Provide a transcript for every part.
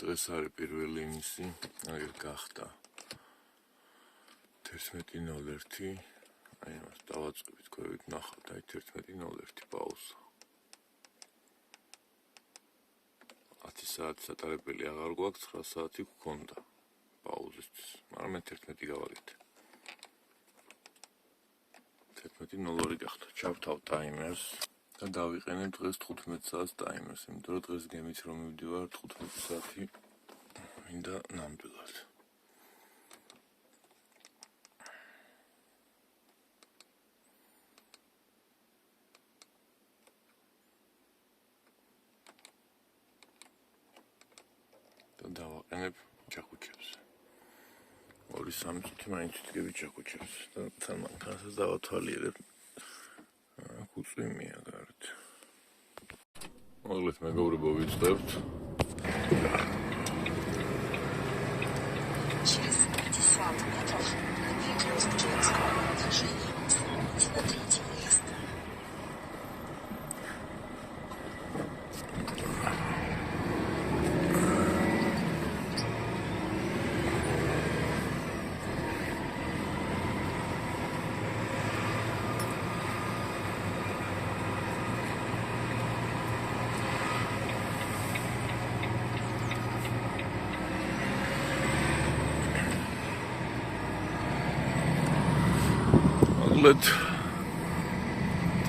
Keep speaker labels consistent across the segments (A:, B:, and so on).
A: დღეს არის პირველი იმისი, აგერ გახდა 11:01, აი მას დავაწყებით კვებით ნახავთ, აი 11:01 პაუზა. 10 საათი სატარებელი აღარ გვაქვს, 9 საათი გვქონდა პაუზისთვის, მაგრამ მე 11 გავაკეთე. 11:02 გახდა, ჩავთავ ტაიმერს და დავიყენებ დღეს 15 საათს ტაიმერს, იმიტომ რომ დღეს გემით რომ მივდივარ 15 საათი მინდა ნამდვილად. და დავაყენებ ჩაქუჩებს. 2-3 წუთი მაინც ვდგები ჩაქუჩებს და თან მანქანასაც დავათვალიერებ. უწვიმია გარეთ. მოგლეთ მეგობრებო ვიწყებთ.
B: Через 50 метров двигайтесь к Кировскому движению. Сверните на третий выезд.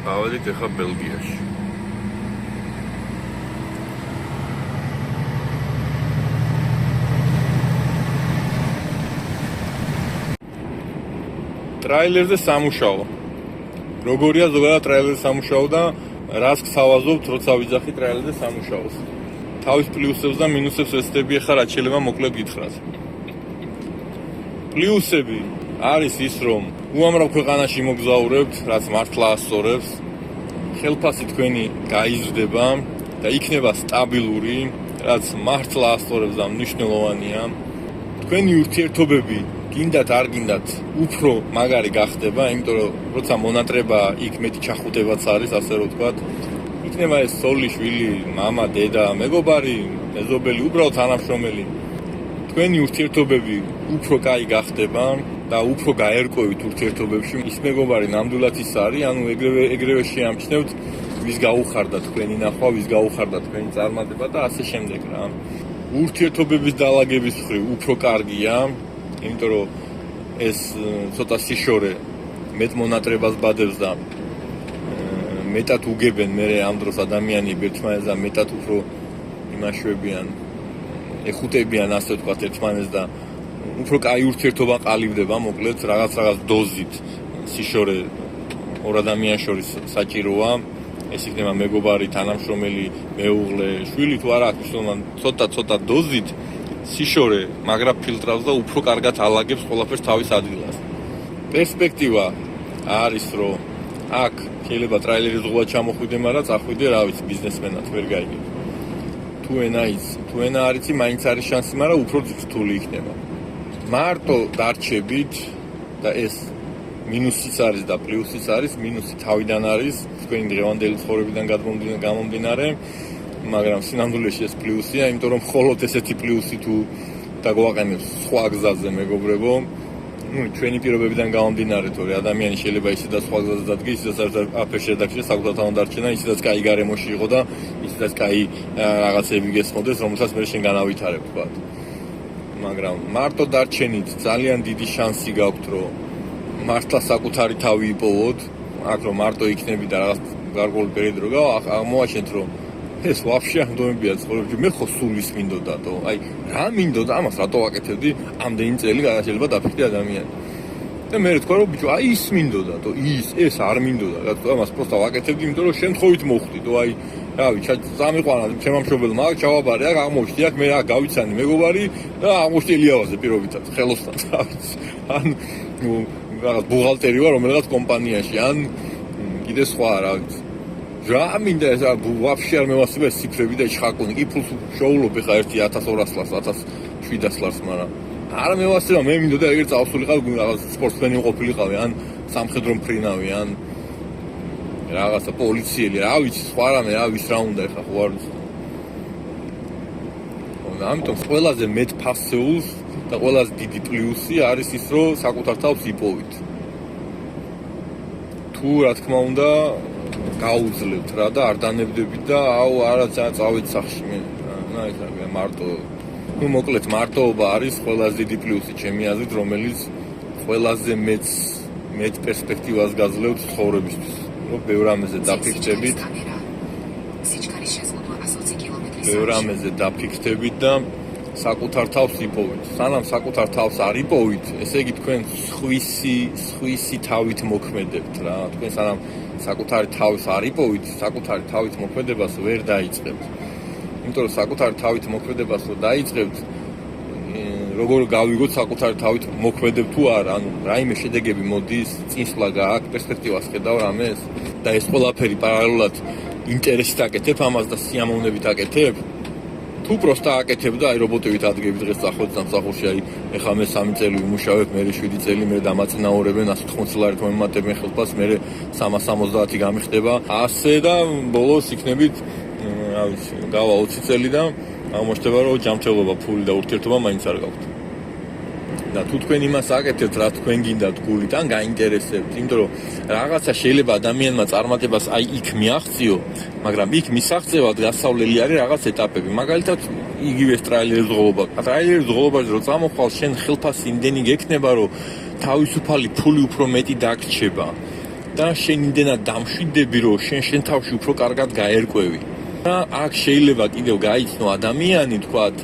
A: ავედით ახლა ბელგიაში. ტრაილერზე სამუშაო. როგორია ზოგადად ტრაილერზე სამუშაო და რას გთავაზობთ, როცა ვიძახი ტრაილერზე სამუშაოს. თავის პლუსებს და მინუსებს ვესწრები ახლა რაც შეიძლება მოკლედ გითხრათ. პლუსები არის ის, რომ უამრავ ქვეყანაში მოგზაურებთ, რაც მართლა ასწორებს. ხელფასი თქვენი გაიზრდება და იქნება სტაბილური, რაც მართლა ასწორებს და მნიშვნელოვანია. თქვენი ურთიერთობები გინდათ არ გინდათ უფრო მაგარი გახდება, იმიტომ რომ როცა მონატრება იქ მეტი ჩახუტებაც არის, ასე რომ ვთქვათ. იქნება ეს სოლი, შვილი, მამა, დედა, მეგობარი, მეზობელი, უბრალოდ თანამშრომელი. თქვენი ურთიერთობები უფრო კაი გახდება და უფრო გაერკვევით ურთიერთობებში. ის მეგობარი ნამდვილად ის არის, ანუ ეგრევე შეამჩნევთ, ვის გაუხარდა თქვენი ნახვა, ვის გაუხარდა თქვენი წარმატება და ასე შემდეგ რა. ურთიერთობების დალაგების მხრივ უფრო კარგია, იმიტომ რომ ეს ცოტა სიშორე მეტ მონატრებას ბადებს და მეტად უგებენ მე ამ დროს ადამიანები ერთმანეთს და მეტად უფრო იმაშვებიან, ეხუტებიან ასე ვთქვათ ერთმანეთს და უფრო კაი ურთიერთობა ყალიბდება, მოკლედ რაღაც დოზით სიშორე ორ ადამიანს შორის საჭიროა. ეს იქნება მეგობარი, თანამშრომელი, მეუღლე, შვილი თუ არა, ცოტა დოზით სიშორე მაგრა ფილტრავს და უფრო კარგად ალაგებს ყველაფერს თავის ადგილას. პერსპექტივა არის, რომ აქ შეიძლება ტრაილერის ზღვა ჩამოხვიდე, მაგრამ წახვიდე, რა ვიცი, ბიზნესმენად ვერ გაიგებ. თუ ენა არიცი, მაინც არის შანსი, მაგრამ უფრო რთული იქნება. მარტო დარჩებით და ეს მინუსიც არის და პლუსიც არის, მინუსი თავიდან არის, თქვენი დღევანდელი ცხოვრებიდან გამომდინარე, მაგრამ სინამდვილეში ეს პლუსია, იმიტომ რომ მხოლოდ ესეთი პლუსი თუ დაგვაყენებს სხვა გზაზე, მეგობრებო, ჩვენი პირობებიდან გამომდინარე, თორე ადამიანი შეიძლება ისე და სხვა გზაზე დადგეს, ისედაც აფერ შედაქცია, საკუთარ დარჩენა, ისედაც კაი გარემოში იყო და ისედაც კაი რაღაცები გესმოდეს, რომელსაც მე შენ განავითარებ, თქვა. მაგრამ მარტო დარჩენით ძალიან დიდი შანსი გაქვთ, რომ მართლა საკუთარი თავი იპოვოთ, აქ რომ მარტო იქნები და რაღაც გარკვეული პერიოდი რო აღმოაჩენთ, რომ ეს ვაფშე ამდომებია ცხოვრებაში, მე ხო სულ ის მინდოდა, აი რა მინდოდა, ამას რატო ვაკეთებდი, ამდენი წელი შეიძლება დაფიქრდი ადამიანი. და მე თქვა რომ ბიჭო, აი ის მინდოდა, ეს არ მინდოდა, რატო ამას პროსტა ვაკეთებდი, იმიტომ რომ შემთხვევით მოხდი, აი რავი, წამიყვანა ჩემმა მშობელმა, აქ ჩავაბარე, აქ აღმოჩნდი, აქ მე აქ გავიცანი მეგობარი და აღმოჩნდი ელიავაზე პირობითად, ხელოსთან, რა ვიცი. ან რაღაც ბუღალტერი ვარ რომელიღაც კომპანიაში, ან კიდე სხვა, რა ვიცი. რა მინდა ეს ვაფშე არ მევასება ეს ციფრები და ჩხაკუნი, კი ფულს შოულობ ხა 1200 ლარს, 1700 ლარს, მაგრამ არ მევასება, მე მინდოდა ეგრე წავსულიყავ რაღაც სპორტსმენი ყოფილიყავი, ან სამხედრო მფრინავი, ან რაღაცა პოლიციელი, რა ვიცი, სხვა რამე, რა ვის რა უნდა ეხა ხო არ ვიცი. ამიტომ ყველაზე მეტ ფასეულს და ყველაზე დიდი პლუსი არის ის, რომ საკუთარ თავს იპოვით. თუ რა თქმა უნდა გაუძლებთ რა და არ დანებდებით და არა წავით სახში მე. ეხლა მარტო მოკლედ მარტოობა არის ყველაზე დიდი პლუსი ჩემი აზრით, რომელიც ყველაზე მეტ პერსპექტივას გაძლევს ცხოვრებისთვის. რომ ბევრ ამაზე დაფიქსდებით. ბევრ ამაზე დაფიქსდებით და საკუთარ თავს იპოვით. სანამ საკუთარ თავს არ იპოვით, ესე იგი თქვენ სხვისი თავით მოქმედებთ რა. თქვენ სანამ საკუთარი თავის არ იპოვით, საკუთარი თავით მოქმედებას ვერ დაიწყებთ. იმიტომ რომ საკუთარი თავით მოქმედებას რო დაიწყებთ, როგორ გავიგოთ საკუთარი თავით მოქმედებ თუ არა, ანუ რაიმე შედეგები მოდის, წინსვლა გააქვს, პერსპექტივას ხედავ რამეს და ეს ყველაფერი პარალელურად ინტერესით აკეთებ ამას და სიამოვნებით აკეთებ. თუ პროსტა აკეთებ და აი რობოტებით ადგები დღეს წახვედი სამსახურში, აი ეხლა მე 3 წელი ვიმუშავებ, მე 7 წელი მე დამაწინაურებენ 180 ლარით მომემატებენ ხელფასს, მე 370 გამიხდება. ასე და ბოლოს იქნებით რა ვიცი, გავა 20 წელი და აღმოჩნდება რომ ჯანმრთელობა, ფული და ურთიერთობა მაინც არ გაქვთ. და თუ თქვენ იმას აკეთებთ, რა თქვენ გინდათ გულით, ან გაინტერესებთ, იმიტომ რომ რაღაცა შეიძლება ადამიანმა წარმატებას აი იქ მიაღწიო, მაგრამ იქ მისაღწევად გასავლელი არის რაღაც ეტაპები. მაგალითად, იგივე ტრაილერის ღოლობა. ტრაილერის ღოლობაში რო წამოხვალ, შენ ხელფასი იმდენი გექნება, რომ თავისუფალი ფული უფრო მეტი დაგრჩება და შენ იმდენად დამშვიდები, რომ შენ თავში უფრო კარგად გაერკვევი. და აქ შეიძლება კიდევ გაიცნო ადამიანი, თქვათ,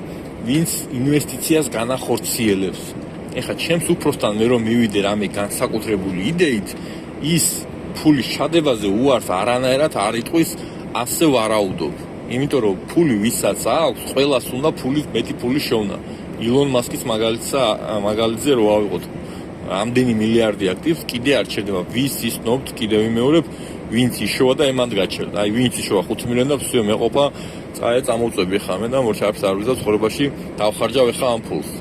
A: ვინც ინვესტიციას განახორციელებს. ეხლა ჩემს უფროსთან მე რომ მივიდე რამე განსაკუთრებული იდეით, ის ფულის ჩადებაზე უარს არანაირად არ იტყვის, ასე ვარაუდობ. იმიტომ რომ ფული ვისაც აქვს, ყველას უნდა ფულის მეტი ფული შოვნა. ილონ მასკის მაგალითზე რო ავიღოთ, ამდენი მილიარდი აქტივს კიდე არ ჩერდება. ვის ისნობთ, კიდევ ვიმეორებ, ვინც იშოვა და ემანდ გაჩერდა. აი ვინც იშოვა 5 მილიონი და всё მეყოფა, წამოწვევი ხა მე და მორჩაფს არ ვიზავ ცხოვრებაში, დავხარჯავ ხა ამ ფულს.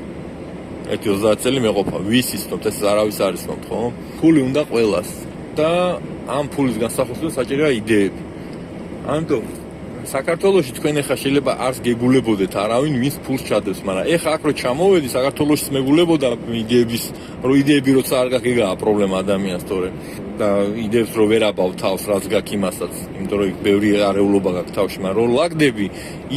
A: 30 წელი მეყოფა, ვის ისნობთ, ეს არავის არ ისნობთ, ხო? ფული უნდა ყველას და ამ ფულის განსახილველად საჭიროა იდეები. ამიტომ საქართველოში თქვენ ახლა შეიძლება არს გეგულებოდეთ არავინ ვინც ფულს ჩადებს, მაგრამ ახლა აქ რო ჩამოვედი საქართველოში მეგულებოდა იდეები როცა არ გაგეგაა პრობლემა ადამიანს თორე და იდეებს რო ვერ აბავ თავს რაც გაქვს იმასაც, იმიტომ რომ ბევრი არეულობა გაქვს თავში, მაგრამ რო ლაგდები,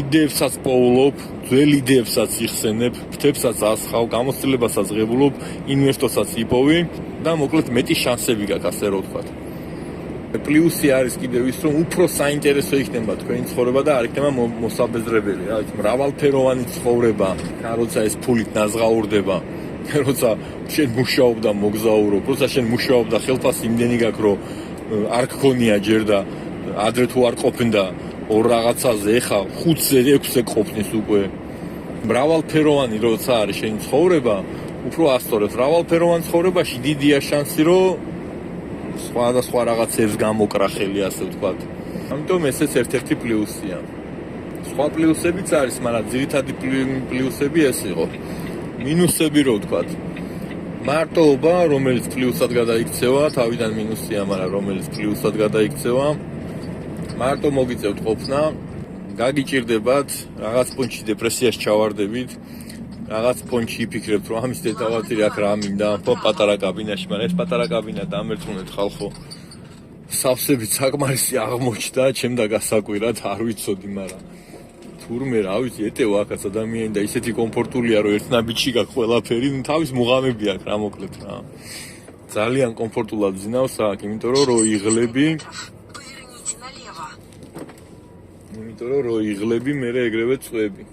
A: იდეებსაც პოულობ, ძველ იდეებსაც იხსენებ, ფრთებსაც ასხავ, გამოცდილებასაც ღებულობ, ინვესტორსაც იპოვი და მოკლედ მეტი შანსები გაქვს, ასე რომ ვთქვათ. პლუსი არის კიდევ ის, რომ უფრო საინტერესო იქნება თქვენი ცხოვრება და არ იქნება მოსაბეზრებელი, რა ვიცი, მრავალფეროვანი ცხოვრება, როცა ეს ფულით ნაზღაურდება, როცა შენ მუშაობ და მოგზაურობ, როცა შენ მუშაობ და ხელფასი იმდენი გაქვს, რომ არ გქონია ჯერ და ადრე თუ არ ყოფნდა ორ რაღაცაზე, ეხა 5-ზე 6-ზე ყოფნის უკვე. მრავალფეროვანი როცა არის შენი ცხოვრება, უფრო ასწორებს. მრავალფეროვან ცხოვრებაში დიდია შანსი, რომ სხვა რაღაცებს გამოკრახელი, ასე ვთქვათ. ამიტომ ესეც ერთ-ერთი პლუსია. სხვა პლუსებიც არის, მაგრამ ძირითადი პლუსები ეს იყო. მინუსები რო ვთქვათ. მარტოობა, რომელიც პლუსად გადაიქცევა, თავიდან მინუსია, მაგრამ რომელიც პლუსად გადაიქცევა. მარტო მოგიწევთ ყოფნა, გაგიჭირდებათ, რაღაც პონჩი დეპრესიაში ჩავარდებით. რაღაც პონჩი იფიქრებთ, რომ ამის დეტალათი აქ რა მინდა, პატარა კაბინაში, მაგრამ ეს პატარა კაბინა დამერწმუნეთ ხალხო. სავსებით საკმარისი აღმოჩნდა, ჩემ და გასაკვირად, არ ვიცოდი, მაგრამ თურმე რა ვიცი, ეტევა აქაც ადამიანი და ისეთი კომფორტულია, რომ ერთნაბიჯში გაქვს ყველაფერი, თავის მუღამები აქვს რა მოკლედ რა. ძალიან კომფორტულად ვზინავს აქ, იმიტომ რომ რო იღლები, მე ეგრევე წვები.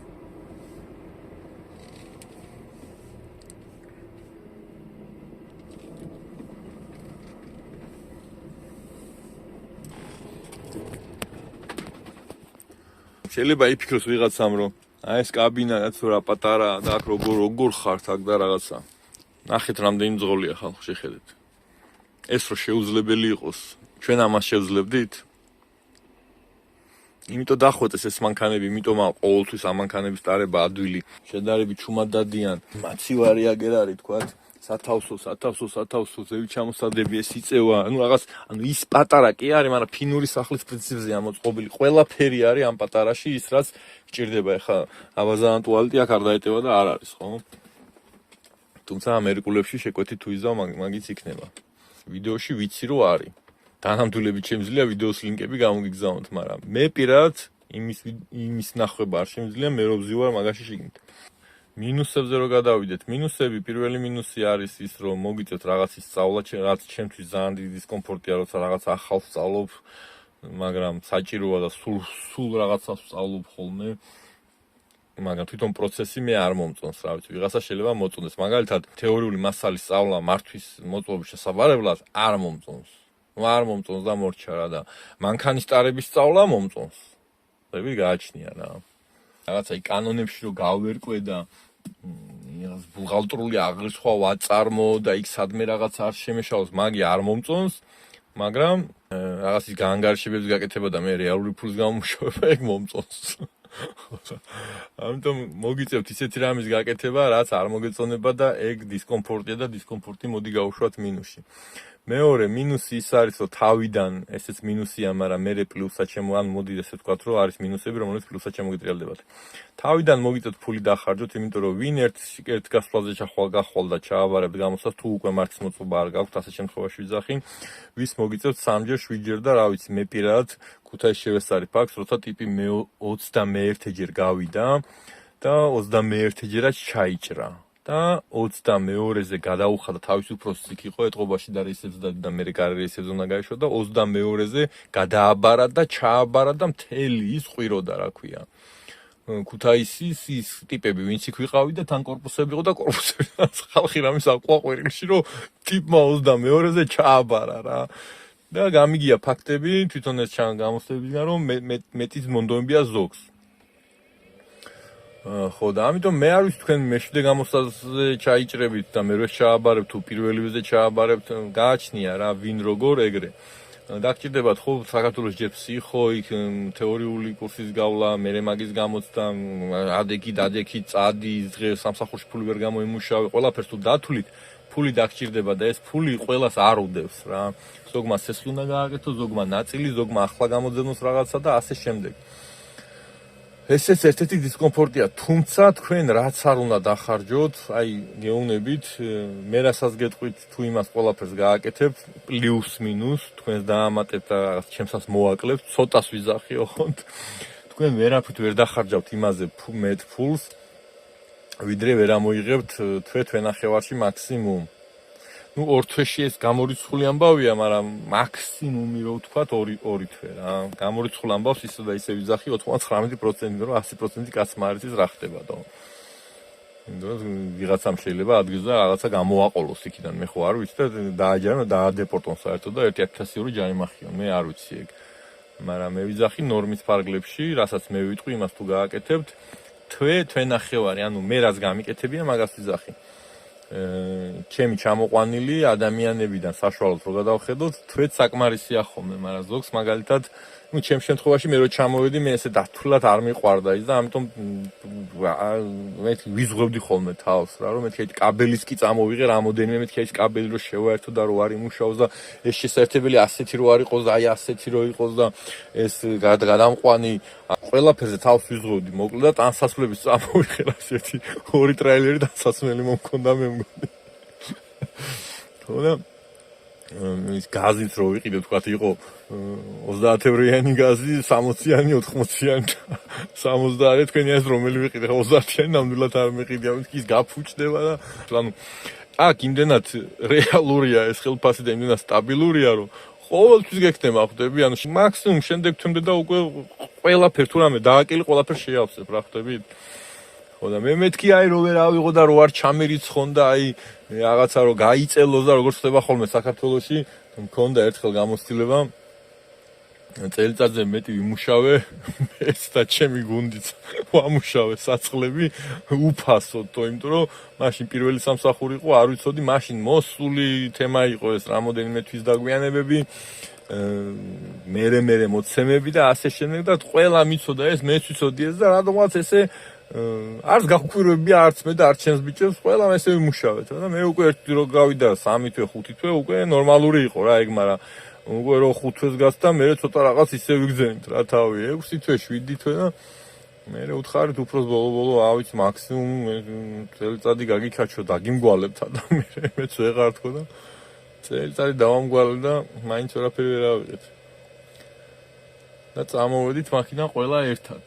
A: შეიძლება იფიქროს ვიღაცამ, რომ აი ეს კაბინა რაც რა პატარაა და აქ როგორ ხართ აქ და რაღაცა. ნახეთ რამდენი მძღოლია ხალხო, შეხედეთ. ეს რო შეუძლებელი იყოს, ჩვენ ამას შევძლებდით? იმიტომ დახვეწეს ეს მანქანები, იმიტომ ყოველთვის ამ მანქანების ტარება ადვილი, შედარებით ჩუმად დადიან, მაცივარი აგერ არის, თქვათ. სათავსო ზევი ჩამოსადები ეს იწევა, რაღაც, ის პატარა კი არის, მაგრამ ფინური სახლის პრინციპზეა მოწყობილი. ყველაფერი არის ამ პატარაში ის, რაც გჭირდება. ეხლა აბაზანტ ტუალეტი აქ არ დაეტევა და არ არის, ხო? თუმცა ამერიკულებში შეკვეთი თუ იზავ, მაგიც იქნება. ვიდეოში ვიცი რომ არის. დანამდვილებით შემიძლია ვიდეოს ლინკები გამოგიგზავნოთ, მაგრამ მე პირადად იმის ნახება არ შემიძლია, მე რო ვზივარ მაგაში შიგნით. მინუსებზე რო გადავიდეთ, მინუსები, პირველი მინუსი არის ის, რომ მოგიწევთ რაღაცის სწავლა, რაც ჩემთვის ძალიან დიდი დისკომფორტია, როცა რაღაც ახალს სწავლობ, მაგრამ საჭიროა და სულ რაღაცას სწავლობ ხოლმე. მაგრამ თვითონ პროცესი მე არ მომწონს, რა ვიცი, ვიღაცა შეიძლება მოწონდეს. მაგალითად, თეორიული მასალის სწავლა მართვის მოწყობის შესაძლებლად არ მომწონს. არ მომწონს და მორჩა რა და მანქანის ტარების სწავლა მომწონს.ები გააჩნია რა. რაღაცა კანონებში რო გავერკვე და რაღაც ბუღალტრული აღრიცხვა ვაწარმო და იქ სადმე რაღაც არ შემეშალოს, მაგი არ მომწონს, მაგრამ რაღაცის გაანგარიშებების გაკეთება და მე რეალური ფულის გამომუშავება ეგ მომწონს. ამიტომ მოგიწევთ ისეთი რამის გაკეთება, რაც არ მოგეწონება და ეგ დისკომფორტია და დისკომფორტი მოდი გავუშვათ მინუსში. მეორე მინუსი ის არის, რომ თავიდან ესეც მინუსია, მაგრამ მე პლუსად ან მოდი ესე ვთქვათ, რომ არის მინუსები, რომელიც პლუსად შემოგიტრიალდებათ. თავიდან მოგიწევთ ფული დახარჯოთ, იმიტომ რომ ვინ ერთ გასვლაზე გახვალ და ჩააბარებთ გამოსას, თუ უკვე მართვის მოწყობა არ გაქვთ, ასეთ შემთხვევაში ვიძახი, ვის მოგიწევთ 3-ჯერ, 7-ჯერ და რა ვიცი, მე პირადად ქუთაისში შევესწარი ფაქტს, როცა ტიპი მე 21-ჯერ გავიდა და 21-ჯერაც ჩაიჭრა. და 22-ზე გადაუხადა თავის უფროსს იქ იყო ეთყობაში და რეისებს და მე რეისებს უნდა გაეშვა და 22-ზე გადააბარა და ჩააბარა და მთელი ის ყვიროდა, რა ქვია. ქუთაისის ის ტიპები, ვინც იქ ვიყავი და თან კორპუსები იყო და კორპუსები ხალხი რამის აყვაყვერილში, რომ ტიპმა 22-ზე ჩააბარა რა. და გამიგია ფაქტები, თვითონ ეს გამოსდებიდან, რომ მეტიც მონდომებია ზოგს. ხო და ამიტომ მე არ ვიცი თქვენ მეშვიდე გამოსაზე ჩაიჭრებით და მე რო ჩააბარებ თუ პირველივეზე ჩააბარებთ, გააჩნია რა ვინ როგორ ეგრე. დაგჭირდებათ ხო საქართველოს ჯერ ფსიხო, იქ თეორიული კურსის გავლა, მე მაგის გამოცდა, ადექი, წადი, დღეს სამსახურში ფული ვერ გამოიმუშავე, ყველაფერს თუ დათვლით, ფული დაგჭირდება და ეს ფული ყველას არ უდევს რა. ზოგმა სესლი უნდა გააკეთო, ზოგმა ნაწილი, ზოგმა ახლა გამოძებნოს რაღაცა და ასე შემდეგ. ესეც ერთ-ერთი დისკომფორტია, თუმცა თქვენ რაც არ უნდა დახარჯოთ, აი გეუბნებით, მე რასაც გეტყვით თუ იმას ყველაფერს გააკეთებ, პლუს მინუს, თქვენს დაამატებთ და რაღაც ჩემსაც მოაკლებთ, ცოტას ვიზახი ოღონდ. თქვენ ვერაფრით ვერ დახარჯავთ იმაზე მეტ ფულს, ვიდრე ვერ ამოიღებთ თვე-თვენახევარში მაქსიმუმ. ნუ ორ თვეში ეს გამორიცხული ამბავია, მაგრამ მაქსიმუმი რო ვთქვათ 2 თვე რა. გამორიცხულ ამბავს ისე და ისე ვიძახი 99%, რომ 100% კაცმა არ იცის რა ხდებადო. ვიღაცამ შეიძლება ადგილზე რაღაცა გამოაყოლოს იქიდან, მე ხო არ ვიცი და დააჯერონ, დაადეპორტონ საერთოდ და 1-1000 ჯარი მახიონ, მე არ ვიცი ეგ. მაგრამ მე ვიძახი ნორმის ფარგლებში, რასაც მე ვიტყვი, იმას თუ გააკეთებთ, თვე-თვენახევარი, ანუ მე რაც გამიკეთებია, მაგას ვიძახი. ჩემი ჩამოყვანილი ადამიანებიდან საშუალოდ რო გადავხედოთ, თვეც საკმარისია ხოლმე, მაგრამ ზოგს მაგალითად, ნუ ჩემს შემთხვევაში მე რო ჩამოვედი, მე ესე დათვლად არ მიყვარდა ის და ამიტომ მე ვიზღვევდი ხოლმე თავს რა, რომ მეთქი კაბელის კი წამოვიღე, რამოდენიმე მეთქი ის კაბელი რო შევაერთო და რო არ იმუშაოს და ეს შესაძლებელი ასეთი რო არ იყოს და აი ასეთი რო იყოს და ეს გადამყვანი ყველაფერზე თავს ვიზღვევდი, მოკლედ და ტანსაცმლების წამოვიღე რა ერთი 2 ტრეილერი ტანსაცმელი მომქონდა მე მგონი. თორემ ის გაზით რო ვიყიდე, თქვათ იყო 30-ევრიანი გაზი, 60-იანი, 80-იანი, 70 თქვენი ეს რომელი ვიყიდე, 30-იანი ნამდვილად არ მეყიდე, ამით ის გაფუჭდება და ანუ აქ იმდენად რეალურია ეს ხელფასი და იმდენად სტაბილურია, რომ ყოველთვის გექნება ხვდები, ანუ მაქსიმუმ შემდეგ თვემდე და უკვე ყველაფერ თუ რამე დააკელი ყველაფერ შეავსებ რა ხვდებით. ხო და მე მეთქი აი რო ვერ ავიღო და რო არ ჩამერიცხონ და აი რაღაცა რო გაიწელოს და როგორც ხდება ხოლმე საქართველოში, მქონდა ერთხელ გამოცდილება წელიწადზე მეტი ვიმუშავე, მეც და ჩემი გუნდიც ვამუშავე საწყლები უფასოდ, იმიტომ რომ მაშინ პირველი სამსახური იყო, არ ვიცოდი, მაშინ მოსული თემა იყო ეს რამოდენიმე თვის დაგვიანებები, მერე მოცემები და ასე შემდეგ და ყველა მიცოდა ეს, მეც ვიცოდი ეს და რადგანაც ესე არც გაგვკვირვებია, არც მე და არც ჩემს ბიჭებს, ყველამ ესე ვიმუშავეთ და მე უკვე ერთი დრო გავიდა 3 თვე, 5 თვე უკვე ნორმალური იყო რა ეგ, მაგრამ უკვე რო 5 თვეს გასცა, მე ცოტა რაღაც ისე ვიგზენით რა თავი, 6 თვე, 7 თვე და მე უთხარით უფროს ბოლო-ბოლო ავიც მაქსიმუმ წელიწადი გაგიქაჩო დაგიმგვალებთ და მეც ვეღარ თქო და წელიწადი დავამგვალე და მაინც ვერაფერი ვერ ავიღეთ. და წამოვედით მაქიდან ყველა ერთად.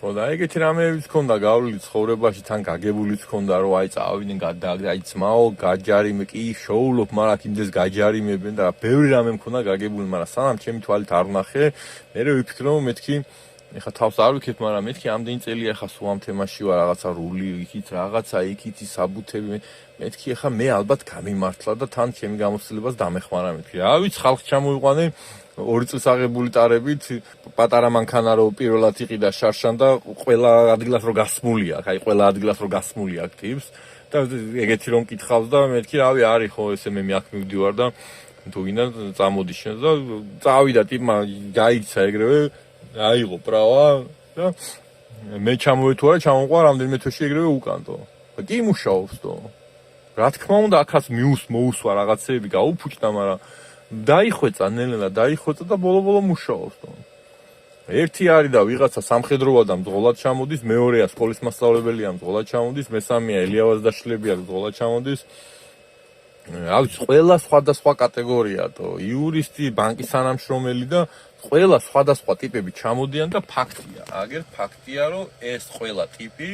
A: ხო და ეგეთი რამეებიც ქონდა გავლილი ცხოვრებაში, თან გაგებულიც ქონდა რომ აი წავიდნენ აი ძმაო გაჯარიმე კი შოულობ, მაგრამ იმდეს გაჯარიმებენ და ბევრი რამე მქონდა გაგებული, მაგრამ სანამ ჩემი თვალით არ ვნახე, მე ვიფიქრე რომ მეთქი ეხა თავს არ ვიქეთ, მაგრამ მეთქი ამდენი წელია ხა სულ ამ თემაში ვარ, რაღაცა რული იქით, რაღაცა იქით საბუთები, მეთქი ეხა მე ალბათ გამიმართლა და თან ჩემი გამოცდილებას დამეხმარა მეთქი. რა ვიცი, ხალხი ჩამოიყვანე 2 წელს აღებული ტარებით, პატარა მანქანა რო პირველად იყიდა შარშან და ყველა ადგილას რო გასმული აქვს, აი ყველა ადგილას რო გასმული აქვს ტიპს და ეგეთი რომ მკითხავს და მეთქი რავი არის ხო ესე მე აქ მივდივარ და თუ გინდა წამოდი შენ და წავიდა ტიპმა გაიცა ეგრევე აიღო პრავა და მე ჩამოვეთუ არა ჩამოყვა რამდენიმე თვეში ეგრევე უკანტო. კი მუშაობს თო. რა თქმა უნდა აქაც მოუსვა რაღაცეები გაუფუჭდა, მაგრამ დაიხვეწა ნელ-ნელა დაიხვეწა და ბოლო-ბოლო მუშაობს თო. ერთი არის და ვიღაცა სამხედროა და მძღოლად ჩამოდის, მეორეა სკოლის მასწავლებელია მძღოლად ჩამოდის, მესამეა ელიავაზდაშვილებია მძღოლად ჩამოდის. რა ვიცი, ყველა სხვადასხვა კატეგორია თო. იურისტი, ბანკის თანამშრომელი და ყველა სხვადასხვა ტიპები ჩამოდიან და ფაქტია, აგერ ფაქტია, რომ ეს ყველა ტიპი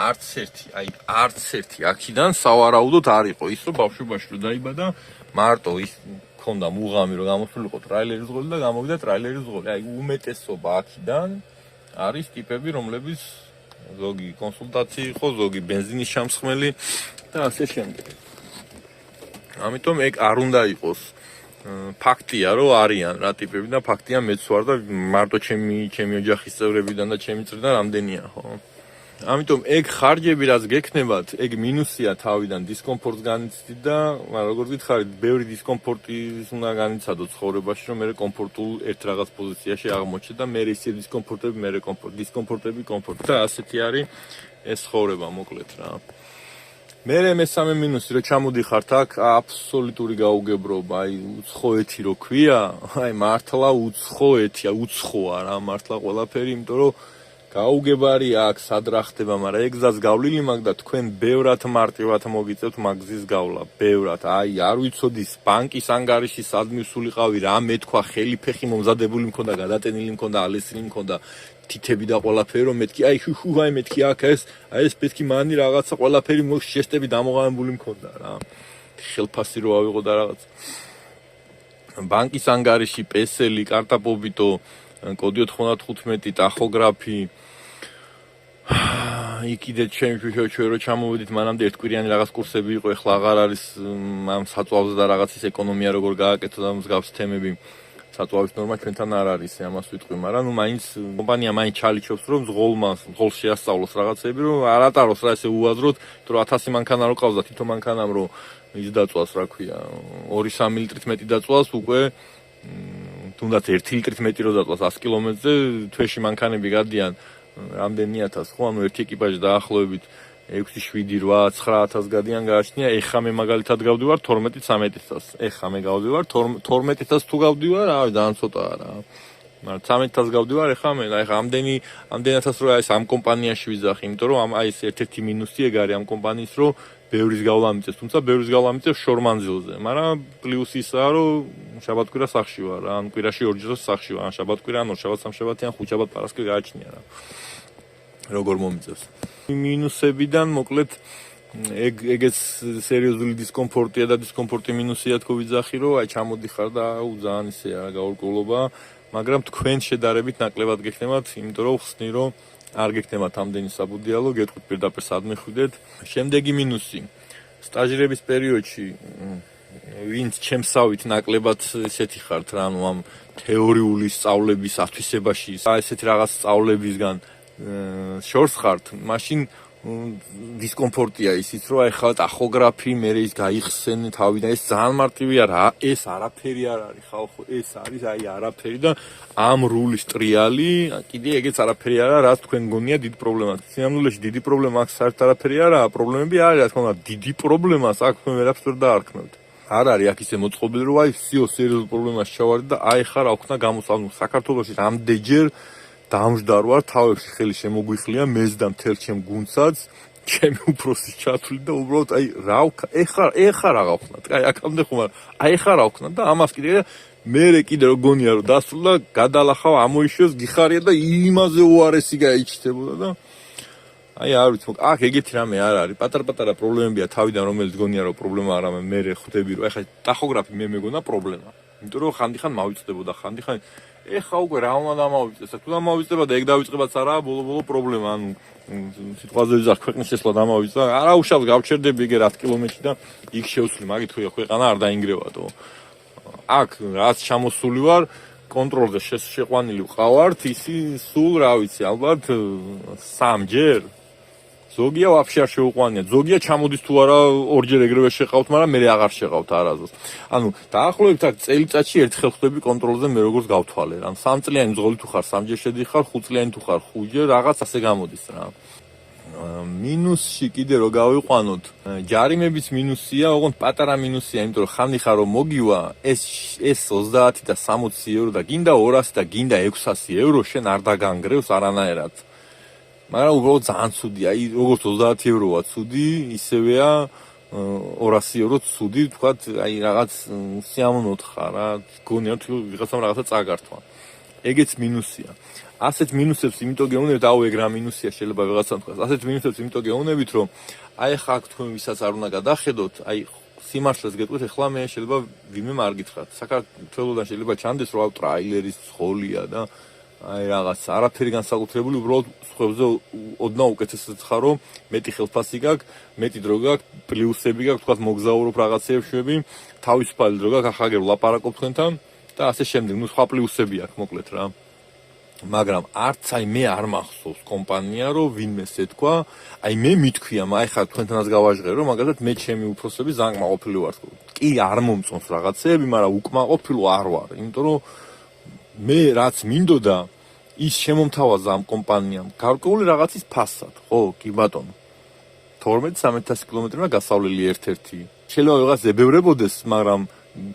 A: არც ერთი აქიდან სავარაუდოდ არ იყო ის, რომ ბავშვობაში რო დაიბადა, მარტო ის ქონდა მუღამი, რომ გამოსულიყო ტრაილერის ზღოლი და გამოვიდა ტრაილერის ზღოლი. აი უმეტესობა აქიდან არის ტიპები, რომლებიც ზოგი კონსულტაცია იყო, ზოგი ბენზინის ჩამსხმელი და ასე შემდეგ. ამიტომ ეგ არ უნდა იყოს. ფაქტია რომ არიან რა ტიპები და ფაქტია მეც ვარ და მარტო ჩემი ოჯახის წევრებიდან და ჩემი წრიდან რამდენია ხო. ამიტომ ეგ ხარჯები რაც გექნებათ, ეგ მინუსია თავიდან დისკომფორტს განიცდით და როგორც გითხარით, ბევრი დისკომფორტის უნდა განიცადო ცხოვრებაში, რომ მე კომფორტულ ერთ რაღაც პოზიციაში აღმოჩნდე და მე ისე დისკომფორტები კომფორტი და ასეთი არის ეს ცხოვრება მოკლედ რა. მერე მესამე მინუსი რომ ჩამოდიხართ აქ აბსოლუტური გაუგებრობა, აი უცხოეთი რო ქვია, აი მართლა უცხოეთია, უცხოა რა მართლა ყველაფერი, იმიტომ რომ გაუგებარი აქ სადრა ხდება, მაგრამ ეგ გზას გავლილი მაქვს და თქვენ ბევრად მარტივად მოგიწევთ მაგზის გავლა, ბევრად. აი არ ვიცოდი ბანკის ანგარიში სად მივსულიყავი, რა მეთქვა, ხელი ფეხი მომზადებული მქონდა, გადატენილი მქონდა, ალესილი მქონდა, თითები და ყველაფერი რომ მეთქი, აი აი მეთქი აქ ეს მეთქი მანი რაღაცა ყველაფერი შეშტები დამოღამებული მქონდა რა. ხელფასი რო ავიღო და რაღაც. ბანკის ანგარიში, პესელი, კარტა პობიტო, კოდი 95, ტახოგრაფი. იქიდე ჩემი შუქევ რო ჩამოვედით, მანამდე ერთკვირიანი რაღაც კურსები იყო, ეხლა აღარ არის ამ საწვავზე და რაღაცის ეკონომია როგორ გააკეთო და მსგავს თემები. საწვავის ნორმა ჩვენთან არ არის, ამას ვიტყვი, მაგრამ ნუ მაინც კომპანია მაინც ჩალიჩობს, რომ ზღოლს შეასწავლოს რაღაცები, რომ არ ატაროს რა ესე უაზროდ, თუ 1000 მანქანა რო ყავს და თითო მანქანამ რო ის დაწვას, რა ქვია, 2-3 ლიტრით მეტი დაწვას, უკვე თუნდაც 1 ლიტრით მეტი რო დაწვას 100 კილომეტრზე, თვეში მანქანები გადიან რამდენი 1000, ხო, ანუ ერთი ეკიპაჟი დაახლოებით 6, 7, 8, 9000 გადიან გააჩნია. ეხა მე მაგალითად გავდივარ 12-1300. ეხა მე გავდივარ 1200 თუ გავდივარ, რავი, ძალიან ცოტაა რა. მაგრამ 1300 გავდივარ ეხა მე, ეხა ამდენათაც რო აი ამ კომპანიაში ვიზახი, იმიტომ რომ აი ეს ერთ-ერთი მინუსი ეგ არის ამ კომპანიის, რომ ბევრის გავლა მიწევს, თუმცა ბევრის გავლა მიწევს შორმანძილზე, მაგრამ პლუსი ისაა, რომ შაბათ-კვირა სახლში ვარ რა, ან კვირაში 2 დღეს სახლში ვარ, ან შაბათ-კვირა, ან შაბათ-სამშაბათი, ან ხუთშაბათ-პარასკევი გააჩნია რა. როგორ მომიწევს. მინუსებიდან მოკლედ ეგეც სერიოზული დისკომფორტია და დისკომფორტი მინუსია თქო ვიძახი, რომ აი ჩამოდიხარ და ძალიან ისეა რა გაურკვევლობა, მაგრამ თქვენ შედარებით ნაკლებად გექნებათ, იმიტომ რომ ხსნი რომ არ გექნებათ ამდენი საბუდიალო, გეტყვით პირდაპირ სად მიხვიდეთ. შემდეგი მინუსი. სტაჟირების პერიოდში ვინც ჩემსავით ნაკლებად ესეთი ხართ რა, ანუ ამ თეორიული სწავლების ათვისებაში, ესეთი რაღაც სწავლებისგან შორს ხართ, მაშინ დისკომფორტია ისიც, რომ აი ხა ტახოგრაფი მე ის გაიხსენე თავიდან, ეს ძალიან მარტივი არა, ეს არაფერი არ არის ხალხო, ეს არის აი არაფერი და ამ რულის ტრიალი, კიდე ეგეც არაფერი არა, რაც თქვენ გონია დიდი პრობლემა. სინამდვილეში დიდი პრობლემა აქ საერთოდ არაფერი არაა, პრობლემები არის, რა თქმა უნდა, დიდი პრობლემას აქ თქვენ ვერაფერს ვერ დაარქმევთ. არ არის აქ ისე მოწყობილი, რომ აი სერიოზულ პრობლემას ჩავარდე და აი ხარ აქვნა გამოსავალი. საქართველოში რამდენჯერ დამждარ თავებში ხელი შემოგვიხლია მეც და მთელ ჩემ გუნდსაც ჩემი უფროსის ჩათვლით და უბრალოდ აი რა ეხარ აღავხნათ აი აქამდე ხომ აი ეხარ აღავხნათ და ამას კიდე მე კიდე რო გონია რომ დასრულდა გადალახავ ამოიშვეს გიხარია და იმაზე უარესი გაიჩნდებოდა და აი არ ვიცი აქ ეგეთი რამე არ არის პატარ-პატარა პრობლემებია თავიდან რომელიც გონია რომ პრობლემა არა მე ხვდები რომ ეხლა ტახოგრაფი მე მეგონა პრობლემა იმიტომ რომ ხანდახან მავიწდებოდა ხანდახან ეხა უკვე რა უნდა დამავიწდეს თუ დამავიწდება და ეგ დავიწყებაც არაა ბოლო პრობლემა ანუ სიტყვაზე ვიზარ ქვეყნის შესვლა დამავიწდა არა უშავს გავჩერდები იგე 10 კილომეტრი და იქ შევსვლი მაგით ხო ქვეყანა არ დაინგრევადო აქ რაც ჩამოსული ვარ კონტროლზე შეყვანილი ვყავართ ისი სულ რა ვიცი ალბათ 3 ჯერ ზოგია ვაფშე არ შეუყვანია ზოგია ჩამოდის თუ არა ორჯერ ეგრევე შეყავთ მაგრამ მე აღარ შეყავთ არაზოს ანუ დაახლოებით აქ წელიწადში ერთხელ ხვდები კონტროლზე მე როგორც გავთვალე რა 3 წლიანი მძღოლი თუ ხარ 3 ჯერ შედიხარ 5 წლიანი თუ ხარ 5 ჯერ რაღაც ასე გამოდის რა მინუსში კიდე რო გავიყვანოთ ჯარიმების მინუსია ოღონდ პატარა მინუსია იმიტომ რომ ხანიხარ რომ მოგივა ეს 30 და 60 ევრო და გინდა 200 და გინდა 600 ევრო შენ არ დაგანგრევს არანაირად მაგრამ უბრალოდ ძალიან ცუდია. აი როგორც 30 ევროა ცუდი, ისევეა 200 ევრო ცუდი, თქვათ, აი რაღაც სიამოვნოთ ხარ რა, გონია თუ ვიღაცამ რაღაცა წაგართვა. ეგეც მინუსია. ასეთ მინუსებს იმიტომ გეუბნებით, აუ ეგ რა მინუსია შეიძლება ვიღაცამ თქვას. ასეთ მინუსებს იმიტომ გეუბნებით, რომ აი ხა აქ თქვენ ვისაც არ უნდა გადახედოთ, აი სიმართლეს გეტყვით, ეხლა მე შეიძლება ვინმე არ გითხრათ. საქართველოსთან შეიძლება ჩანდეს, რომ ტრაილერის ცხოლია და აი რაღაც არაფერი განსაკუთრებული უბრალოდ სხვებზე ოდნავ უკეთესად ხარ რომ მეტი ხელფასი გაქვს, მეტი დრო გაქვს, პლუსები გაქვს, თქვათ მოგზაურობ რაღაცეებს შვები, თავისუფალი დრო გაქვს, ახლა ვლაპარაკობ თქვენთან და ასე შემდეგ, ნუ სხვა პლუსები აქვს მოკლედ რა. მაგრამ არც აი მე არ მახსოვს კომპანია რომ ვინმეს ეთქვა, აი მე მithქვია, აი ხა თქვენთანაც გავაჟღერო, მაგალითად მე ჩემი უფროსები ძალიან კმაყოფილი ვარ. კი არ მომწონს რაღაცეები, მაგრამ უკმაყოფილო არ ვარ, იმიტომ რომ მე რაც მინდოდა ის შემომთავაზა ამ კომპანიამ გარკვეული რაღაცის ფასად ხო კი ბატონო 12-1300 კილომეტრია გასავლელი ერთ-ერთი შეიძლება ვიღაც ებევრებოდეს მაგრამ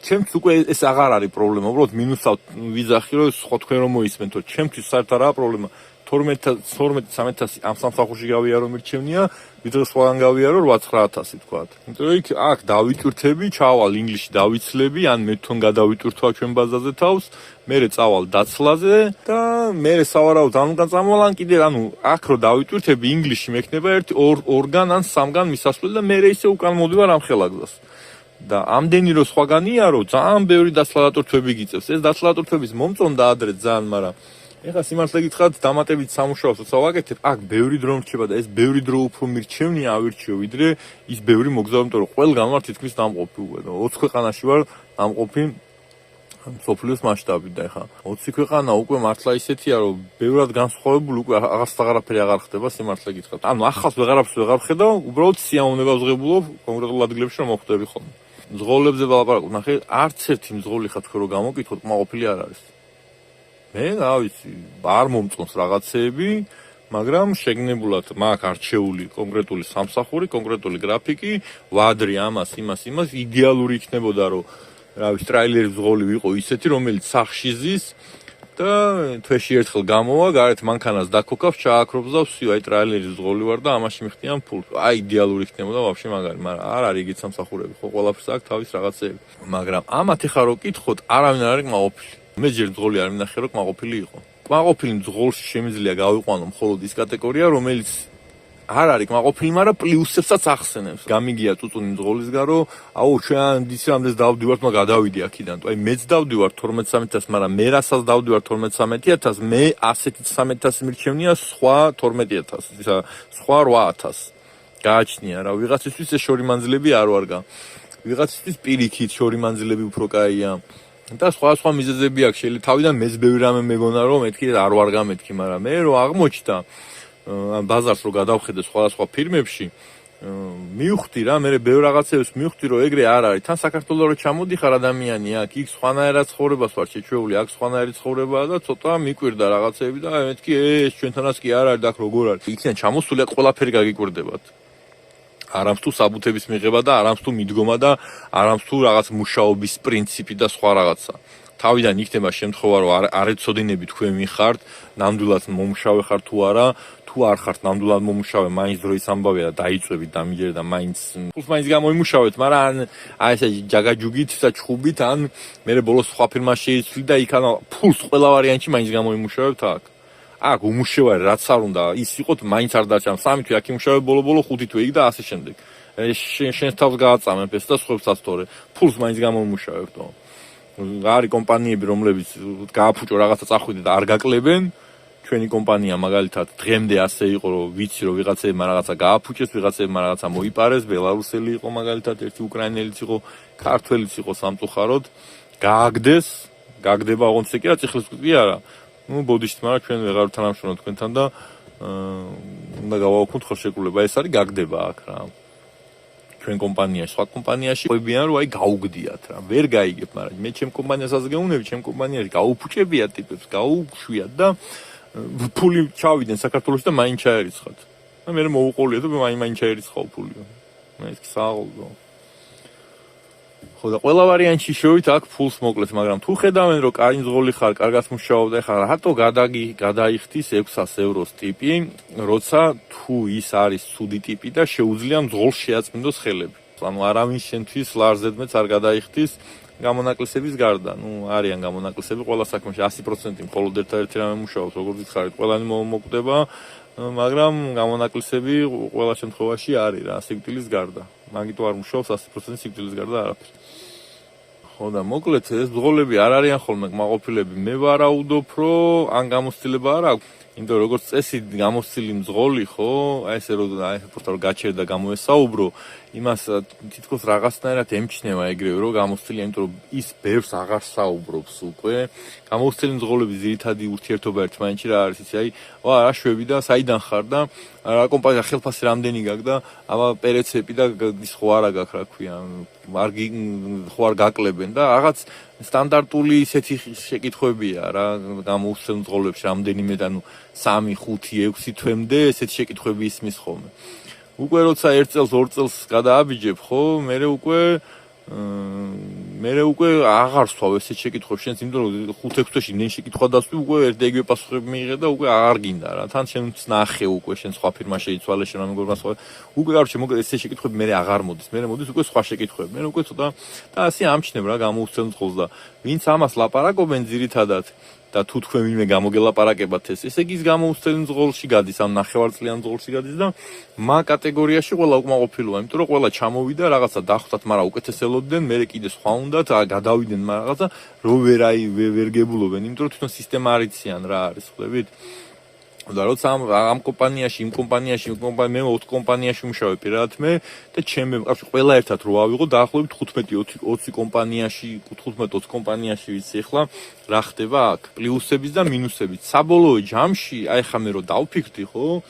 A: ჩემთვის უკვე ეს აღარ არის პრობლემა უბრალოდ მინუსავ ვიზახი რომ სხვა თქვენ რომ მოისმენთ ჩემთვის საერთოდ არაა პრობლემა 12-1300 ამ სამსახურში გავიარო მირჩევნია ვიდრე სხვაგან გავიარო 8-9000 თქვათ იმიტომ რომ იქ აქ დავიტვირთები ჩავალ ინგლისში დავიცლები ან მე თვითონ გადავიტვირთვა ჩვენ ბაზაზე თავს მერე წავალ დაცლაზე და მერე სავარაუდოდ ან უკან წამოვალ ან კიდე ანუ აქ რო დავიტვირთები ინგლისში მექნება ერთი ორგან ან სამგან მისასვლელი და მერე ისე უკან მოდივარ ამ ხელაგზას და ამდენი რო სხვაგანია რომ ძალიან ბევრი დაცლადატვირთვები გიწევს ეს დაცლადატვირთვების მომწონდა ადრე ძალიან მაგრამ ეხლა სიმართლე გითხრათ დამატებით სამუშაოს როცა ვაკეთებ აქ ბევრი დრო მრჩება და ეს ბევრი დრო უფრო მირჩევნია ავირჩიო ვიდრე ის ბევრი მოგზაური იმიტომ რომ ყველგან ვარ თითქმის დამყოფი უკვე და 20 ქვეყანაში ვარ დამყოფი სოფლის მასშტაბით და ეხლა 20 ქვეყანა უკვე მართლა ისეთია რომ ბევრად განსხვავებული უკვე აღარაფერი აღარ ხდება სიმართლე გითხრათ ანუ ახალს ვეღარ ხედავ უბრალოდ სიამოვნებას ვღებულობ კონკრეტულ ადგილებში რომ მოხვდები ხოლმე მძღოლებზე ვლაპარაკობ ნახე არც ერთი მძღოლი ხა თქვენ რო გამოკითხოთ კმაყოფილი არ არის მე რა ვიცი არ მომწონს რაღაცეები მაგრამ შეგნებულად მაქვს არჩეული კონკრეტული სამსახური კონკრეტული გრაფიკი ვადრი ამას იმას იდეალური იქნებოდა რომ რა ვიცი ტრაილერი მძღოლი ვიყო ისეთი რომელიც სახში ზის და თვეში ერთხელ გამოვა გარეთ მანქანას დაქოქავს ჩააქრობს და ვსიო აი ტრაილერი მძღოლი ვარ და ამაში მიხდიან ფულს აი იდეალური იქნებოდა ვაფშე მაგარი მაგრამ არ არის ეგეთ სამსახურები ხო ყველაფერს აქვს თავის რაღაცეები მაგრამ ამათ ეხა რო კითხოთ არავინ არ არის კმაყოფილი მე ჯერ მძღოლი არ მინახე რომ კმაყოფილი იყო კმაყოფილი მძღოლში შემიძლია გავიყვანო მხოლოდ ის კატეგორია რომელიც არ არის კმაყოფილი, მაგრამ პლუსებსაც ახსენებს. გამიგია წუწუნი მძღოლისგან, რომ აუ ჩვენ ისრამდეს დავდივართ, მაგრამ გადავიდი აქედან. აი მეც დავდივარ 12-1300, მაგრამ მე რასაც დავდივარ 12-1300, მე ასეთი 1300 მირჩევნია სხვა 12000, ისა სხვა 8000. გააჩნია რა, ვიღაცისთვის ეს შორი მანძილები არ ვარგა. ვიღაცისთვის პირიქით შორი მანძილები უფრო კაია. და სხვა მიზეზები აქვს. შეიძლება თავიდან მეც ბევრი რამე მეგონა რომ მეთქი არ ვარ გამეთქი, მაგრამ მე რო აღმოჩნდა ბაზარს რო გადავხედე სხვადასხვა ფირმებში, მივხვდი რა, მე ბევრ რაღაცებს მივხვდი, რომ ეგრე არ არის. თან საქართველოს რო ჩამოდიხარ ადამიანი აქ, იქ სხვანაირად ცხოვრებას ვარ შეჩვეული, აქ სხვანაირი ცხოვრებაა და ცოტა მიკვირდა რაღაცები და მეთქი ეს ჩვენთანაც კი არ არის და აქ როგორ არის. იქიდან ჩამოსული აქ ყველაფერი გაგიკვირდებათ. არამს თუ საბუთების მიღება და არამს თუ მიდგომა და არამს თუ რაღაც მუშაობის პრინციპი და სხვა რაღაცა. თავიდან იქნება შემთხვევა, რომ არ ეცოდინები თქვენ მიხართ, ნამდვილად მომუშავე ხარ თუ არა, თუ არ ხართ ნამდვილად მომუშავე, მაინც დროის ამბავია და დაიწვევით და მიჯერე და მაინც ფულს მაინც გამოიმუშავეთ, მაგრამ აი ესე ჯაგაჯუგით და ჩხუბით, ან მე ბოლოს სხვა ფირმა შეიცვლი და იქ ან ფულს ყველა ვარიანტში მაინც გამოიმუშავებთ აქ. აქ უმუშევარი რაც არ უნდა, ის იყოთ მაინც არ დარჩა, 3 თვე აქ იმუშავე ბოლო-ბოლო 5 თვე იქ და ასე შემდეგ. შენს თავს გააწამებ ეს და სხვებს აცტორე. ფულს მაინც გამოიმუშავებთო. არის კომპანიები, რომლებიც გააფუჭო რაღაცა წახვიდე და არ გაკლებენ. ჩვენი კომპანია მაგალითად დღემდე ასე იყო, რომ ვიცი რომ ვიღაცებმა რაღაცა გააფუჭეს, ვიღაცებმა რაღაცა მოიპარეს, ბელარუსელი იყო მაგალითად, ერთი უკრაინელიც იყო, ქართველიც იყო სამწუხაროდ, გააგდეს, გაგდება ოღონდ ისე კი არა, წიხლის კი არა. ნუ ბოდიშით, მაგრამ ჩვენ ვეღარ თანამშრომლობთ თქვენთან და უნდა გავაუქმოთ ხელშეკრულება, ეს არის გაგდება აქ რა. ჩვენ კომპანიაში, სხვა კომპანიაში ყვებიან რომ აი გაუგდიათ რა. ვერ გაიგებ, მაგრამ მე ჩემ კომპანიასაც გეუბნები, ჩემ კომპანიაში გაუფუჭებიათ ტიპებს, გაუშვიათ და ფული ჩავიდნენ საქართველოში და მაინც ჩაერიცხათ. და მე მოუყოლიათ და მაინც ჩაერიცხავ ფულიო. მე ეს სააღოლო. ხო და ყველა ვარიანტში შევით აქ ფულს მოკლეს, მაგრამ თუ ხედავენ რომ კარი მძღოლი ხარ, კარგად მუშაობ და ხარ, რატო გადაიხდის 600 ევროს ტიპი, როცა თუ ის არის ცუდი ტიპი და შეუძლია მძღოლს შეაწმინდოს ხელები. ანუ არავინ შენთვის ლარზედმეც არ გადაიხდის გამონაკლისების გარდა. ნუ არიან გამონაკლისები ყველა საქმეში 100% მხოლოდ ერთ-ერთი რამე მუშაობს, როგორც გითხარით, ყველანი მოკვდება, მაგრამ გამონაკლისები ყველა შემთხვევაში არის რა, სიკვდილის გარდა. მაგიტო არ მუშაობს 100% სიკვდილის გარდა არაფერი. ხო და მოკლედ ეს მძღოლები არ არიან ხოლმე კმაყოფილები. მე ვარაუდობ, რომ ან გამოცდილება არ აქვს. იმიტომ როგორც წესი გამოცდილი მძღოლი, ხო, აი ესე რომ აი ფორტა რომ გაჩერდა გამოესაუბრო, იმას თითქოს რაღაცნაირად ემჩნევა ეგრევე რომ გამოცდილია, იმიტომ რომ ის ბევრს აღარ საუბრობს უკვე. გამოცდილი მძღოლების ძირითადი ურთიერთობა ერთმანეთში რა არის, იცი, აი, ვა რა შვები და საიდან ხარ და რა კომპანია ხელფასი რამდენი გაქვს და აბა პერეცები და ის ხო არა გაქვს, რა ქვია, ხო არ გაკლებენ და რაღაც სტანდარტული ისეთი შეკითხვებია რა გამოუცემ მძღოლებში რამდენიმე და ნუ 3, 5, 6 თვემდე ესეთი შეკითხვები ისმის ხოლმე. უკვე როცა 1 წელს 2 წელს გადააბიჯებ, ხო, მე უკვე აღარ swав ესეთ შეკითხვებს შენს, იმიტომ რომ 5-6 თვეში ნენ შეკითხვა დასვი, უკვე ერთ-ეგრევე პასუხები მიიღე და უკვე აღარ გინდა რა. თან შენც ნახე უკვე შენ სხვა ფირმა შეიცვალე, შენ ამგვარ სხვა. უკვე გარჩე მოკლედ ესეთ შეკითხვები მე აღარ მოდის. მე მოდის უკვე სხვა შეკითხვები. მე უკვე ცოტა და ასე ამჩნევ რა გამოუცემ მძღოლს და ვინც ამას ლაპარაკობენ ძირითადად და თუ თქვენ ვინმე გამოგელაპარაკებათ ესე იგი ის გამოუცემ მძღოლში გადის, ამ ნახევარწლიან მძღოლში გადის და მა კატეგორიაში ყველა უკმაყოფილოა, იმიტომ რომ ყველა ჩამოვიდა რაღაცა დახვდათ, მაგრამ უკეთესელოდნენ, მე კიდე სხვა უნდათ, გადავიდნენ, მაგრამ რაღაცა რო ვერ გებულობენ, იმიტომ რომ თვითონ სისტემა არ იციან რა არის, ხვდებით? და როცა ამ კომპანიაში, იმ კომპანიაში, მე 4 კომპანიაში ვმუშავე პირადად მე და ჩემი კავშირი ყველა ერთად რო ავიღო დაახლოებით 15-20 კომპანიაში, 15-20 კომპანიაში ვიცი ახლა რა ხდება აქ, პლუსების და მინუსებით. საბოლოო ჯამში, აი ხა მე რო დავფიქრდი, ხო?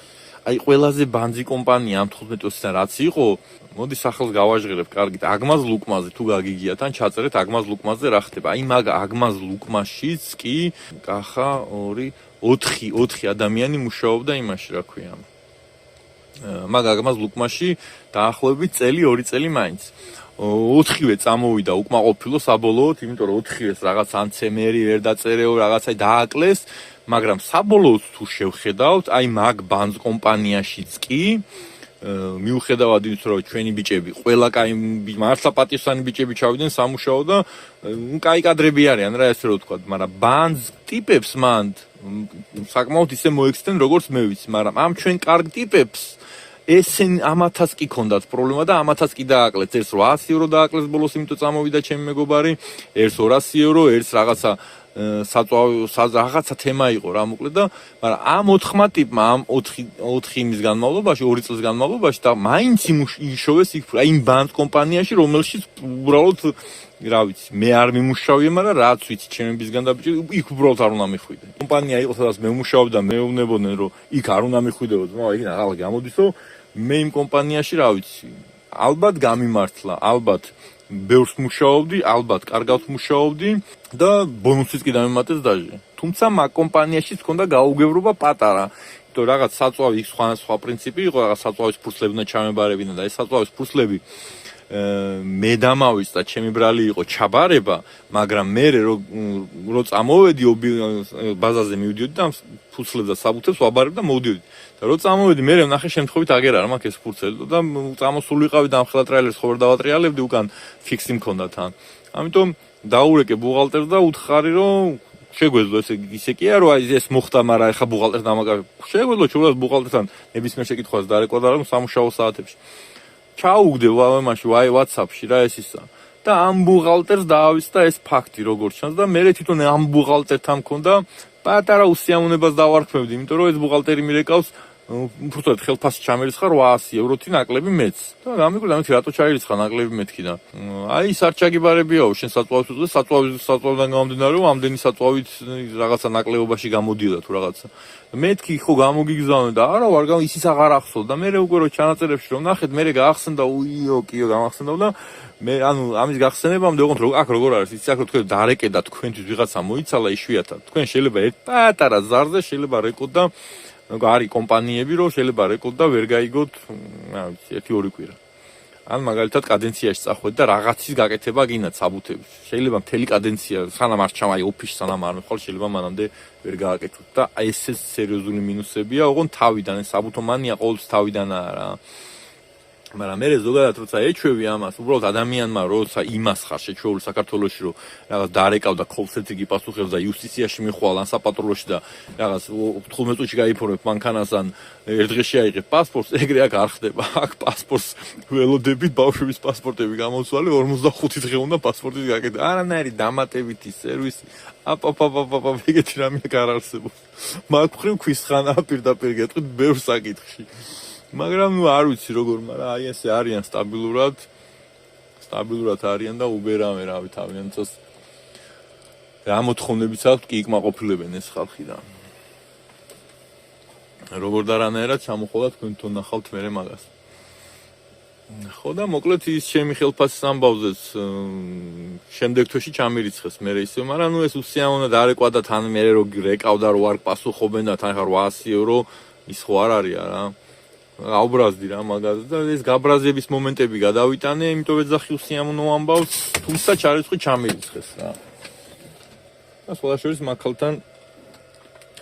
A: აი ყველაზე ბანძი კომპანია ამ 15-20-დან რაც იყო, მოდი სახელს გავაჟღერებ კარგით, აგმაზ ლუკმაზე თუ გაგიგიათ ან ჩაწერეთ აგმაზ ლუკმაზე რა ხდება. აი მაგ აგმაზ ლუკმაშიც კი კახა 4 ადამიანი მუშაობდა იმაში, რა ქვია. მაგ აგმაზ ლუკმაში დაახლოებით 2 წელი მაინც. 4-ვე წამოვიდა უკმაყოფილო საბოლოოდ, იმიტომ რომ 4-ვეს რაღაც ან ცემერი ვერ დაწერეო, რაღაცა დააკლეს, მაგრამ საბოლოოდ თუ შევხედავთ, აი მაგ ბანძ კომპანიაშიც კი მიუხედავად იმისა, რომ ჩვენი ბიჭები, ყველა კაი მართლა პატივსანი ბიჭები ჩავიდნენ სამუშაო და კაი კადრები არიან რა ესე რომ ვთქვა, მაგრამ ბანძ ტიპებს მანდ საკმაოდ ისე მოექცნენ, როგორც მე ვიცი, მაგრამ ამ ჩვენ კარგ ტიპებს ესენ ამათაც კი ქონდათ პრობლემა და ამათაც კი დააკლეს. ერთს 800 ეურო დააკლეს ბოლოს, იმიტომ წამოვიდა ჩემი მეგობარი, ერთს 200 ეურო, ერთს რაღაცა რაღაცა თემა იყო რა მოკლედ და მაგრამ ამ 4 ტიპმა ამ 4 იმის განმავლობაში 2 წლის განმავლობაში და მაინც იშოვეს იქ იმ ბანკ კომპანიაში რომელშიც უბრალოდ რა ვიცი მე არ მიმუშავია მაგრამ რაც ვიცი ჩემებისგან დაბიჭდი იქ უბრალოდ არ უნდა მიხვიდე კომპანია იყო სადაც მე ვმუშაობდი და მეუბნებოდნენ რომ იქ არ უნდა მიხვიდეო მაგრამ იქ ახლა გამოდის რომ მე იმ კომპანიაში რა ვიცი ალბათ გამიმართლა ალბათ ბევრს მუშაობდი, ალბათ კარგად მუშაობდი და ბონუსიც კი დამემატეს დაჟე. თუმცა მაგ კომპანიაში მქონდა გაუგებრობა პატარა. იმიტომ რაღაც საწვავი იქ სხვა პრინციპი იყო, რაღაც საწვავის ფურცლები უნდა ჩამებარებინა და ეს საწვავის ფურცლები მე დამავის და ჩემი ბრალი იყო ჩაბარება, მაგრამ მე რო წამოვედი ბაზაზე მივიდიოდი და ფურცლებს და საბუთებს ვაბარებ და მოვდიოდი. და რო წამოვედი მე ნახე შემთხვევით აგერ არ მაქვს ეს ფურცელი და წამოსული ვიყავი და ამხელა ტრეილერს ხო ვერ დავატრიალებდი უკან ფიქსი მქონდა თან. ამიტომ დაურეკე ბუღალტერს და უთხარი რომ შეგვეძლო ისე კია რომ ეს მოხდა, მაგრამ ეხა ბუღალტერს დამაკავე. შეგვეძლო ჩულად ბუღალტერთან ნებისმიერ შეკითხვას დარეკვა და რომ სამუშაო საათებში. ჩაუგდე ვამაში WhatsApp-ში რა ეს ისა. და ამ ბუღალტერს დაავიწყდა ეს ფაქტი როგორც ჩანს და მე თვითონ ამ ბუღალტერთან მქონდა პატარა უსიამოვნებას დავარქმევდი, იმიტომ რომ ეს ბუღალტერი მირეკავს უბრალოდ ხელფასი ჩამერიცხა 800 ევროთი ნაკლები მეც. და გამიკვირდა მე რატო ჩაირიცხა ნაკლები მეთქი და აი ის არ ჩაგიბარებიაო შენ საწვავის უწოდე საწვავიდან გამომდინარე რომ ამდენი საწვავით რაღაცა ნაკლებობაში გამოდიოდა თუ რაღაცა. მეთქი ხო გამოგიგზავნე და არა ვარ ისიც აღარ ახსოვ და მე უკვე რო ჩანაწერებში რომ ნახეთ მე გახსენდა კიო გამახსენდა და მე ანუ ამის გახსენებამდე ოღონდ აქ როგორ არის იცი აქ რო თქვენ დარეკე და თქვენთვის ვიღაცა მოიცალა იშვიათად თქვენ შეიძლება ერთ პატარა ზარზე შეიძლება რეკოთ და არის კომპანიები რომ შეიძლება რეკოთ და ვერ გაიგოთ რა ვიცი 1-2 კვირა ან მაგალითად კადენციაში წახვედი და რაღაცის გაკეთება გინდათ საბუთების შეიძლება მთელი კადენცია სანამ არ ჩამაი ოფისში სანამ არ მიხვალ შეიძლება მანამდე ვერ გააკეთოთ და ეს სერიოზული მინუსებია ოღონდ თავიდან ეს საბუთო მანია ყოველთვის თავიდანაა რა მაგრამ მე ზოგადად როცა ეჩვევი ამას, უბრალოდ ადამიანმა როცა იმას ხარ შეჩვეული საქართველოში რომ რაღაც დარეკავ და call-center გიპასუხებს და იუსტიციაში მიხვალ ან საპატრულოში და რაღაც 15 წუთში გაიფორმებ მანქანას ან ერთ დღეში აიღებ პასპორტს, ეგრე აქ არ ხდება. აქ პასპორტს ველოდებით ბავშვების პასპორტები გამოსვალე 45 დღე უნდა პასპორტის გაკეთება. არანაირი დამატებითი სერვისი. აპაპაპაპაპ ეგეთი რამე არ არსებობს. მაგ მხრივ ქვისხანა პირდაპირ გეტყვით ბევრ საკითხში. მაგრამ ნუ არ ვიცი როგორ, მაგრამ აი ესე არიან სტაბილურად არიან და უბერავენ რავი თავიანთ წელს. რა მოთხოვნებიც აქვთ კი იკმაყოფილებენ ეს ხალხი და როგორ და რანაირად ჩამოხვალა თქვენ თვითონ ნახავთ მერე მაგას. ხო და მოკლედ ის ჩემი ხელფასის ამბავზეც შემდეგ თვეში ჩამირიცხეს მერე ისე, მაგრამ ნუ ეს უსიამოვნო დარეკვა და თან მერე რო რეკავდა რო არ პასუხობენ და თან ხარ 800 евро ის ხო არ არის რა. აუბრაზდი რა მაგაზე და ეს გაბრაზების მომენტები გადავიტანე, იმიტომ ეძახი უსიამოვნო ამბავს, თუმცა ჩარიცხი ჩამირიცხეს რა. და სხვა შორის მაგალთან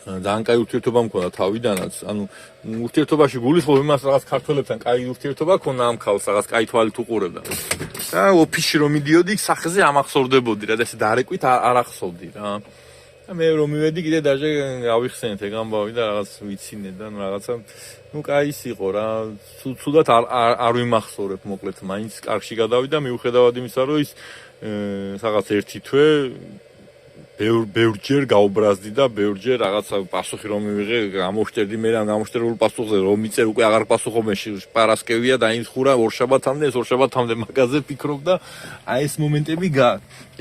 A: ძალიან კაი ურთიერთობა მქონდა თავიდანაც, ანუ ურთიერთობაში გულისხმობ იმას რაღაც ქართველებთან კაი ურთიერთობა ქონდა ამ ქალს, რაღაც კაი თვალით უყურებდა. და ოფისში რომ მიდიოდი, სახეზე ამახსოვდებოდი რა და ესე დარეკვით არ ახსოვდი რა. და მე რომ მივედი კიდე დაჟე ავიხსენეთ ეგ ამბავი და რაღაც ვიცინე და რაღაცა ნუ კაი ის იყო რა ცუდად არ ვიმახსოვრებ მოკლედ მაინც კარგში გადავიდა მიუხედავად იმისა რომ ის რაღაც ერთი თვე ბევრჯერ გაუბრაზდი და ბევრჯერ რაღაცა პასუხი რომ მივიღე გამოშტერდი მე რამ გამოშტერულ პასუხზე რომ მიწერ უკვე აღარ პასუხობენ პარასკევია და იმ ხურა ორშაბათამდე ეს ორშაბათამდე მაგაზე ფიქრობ და აი ეს მომენტები